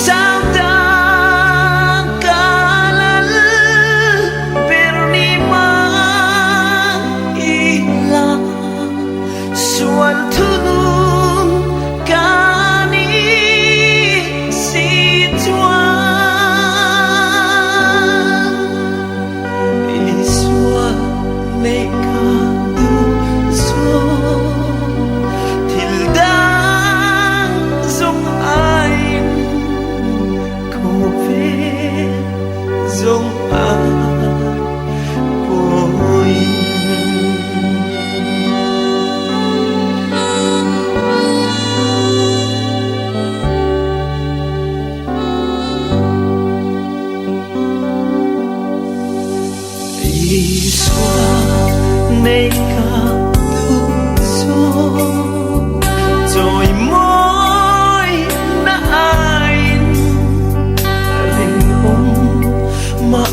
sao ta kalan berniman ilang sual tunun kani situan iswa neka so tildang zong ain ko ve zong a boy iswa neka so rồi môi na ain linh hồn mà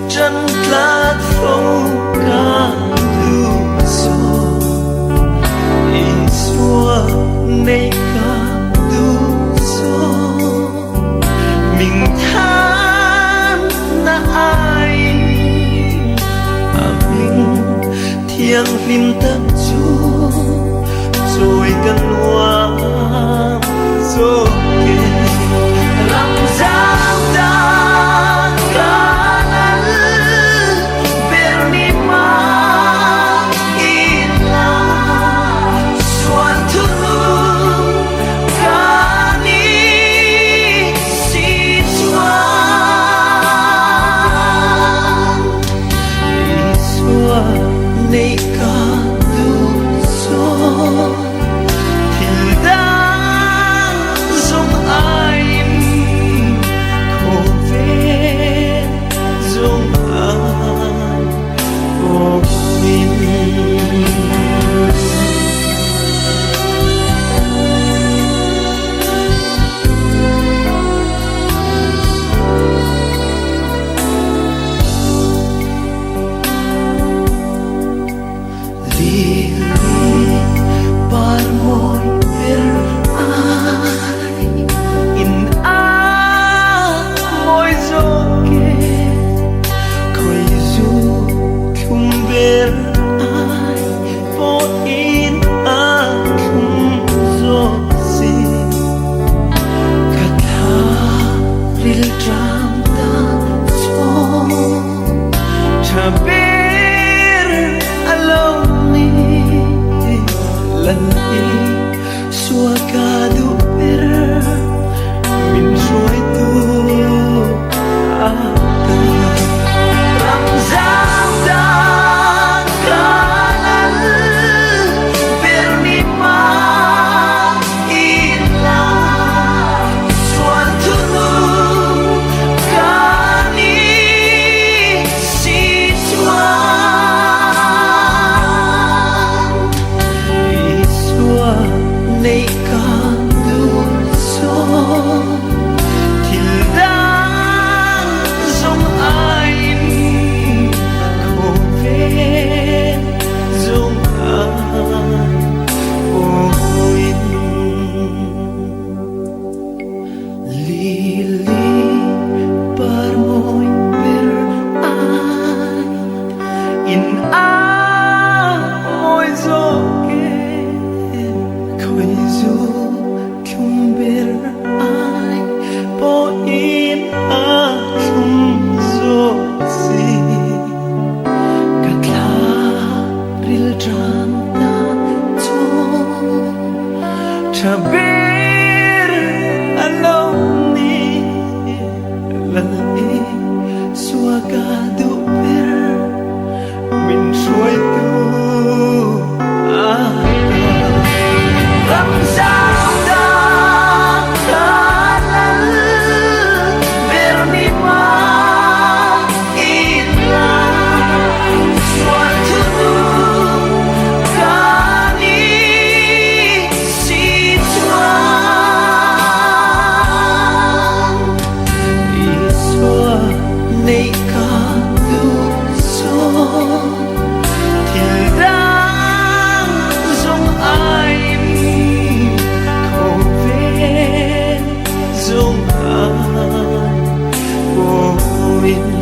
chân lát phong ca du so iswa nei ca du so mình than na ain thiêng lim tất chu rồi gần hoa rồi kề làm sao ta kanan bernima illa suatu kani situan iswa nei ca du so tildang zong ain ko ve zong an ko min par môi per ai in a môi gió kề khơi du khung ber ai po in a khung gió si katha ril tram ta cho chaber alone lần đi xua ca du per min suai tu ata ram sao ta kalan bernima illa suatu kani situan nei ca du so tildang zong ain ko ve zong an oin lili par môi per ai in a môi gió khơi du khung ber ai po in a khung gió si katla ril tran ta cho chaber alone lần đi xua ca du per min suai tu làm sao ta kalan bernima illa suatu kani situan iswa nei ca du so mình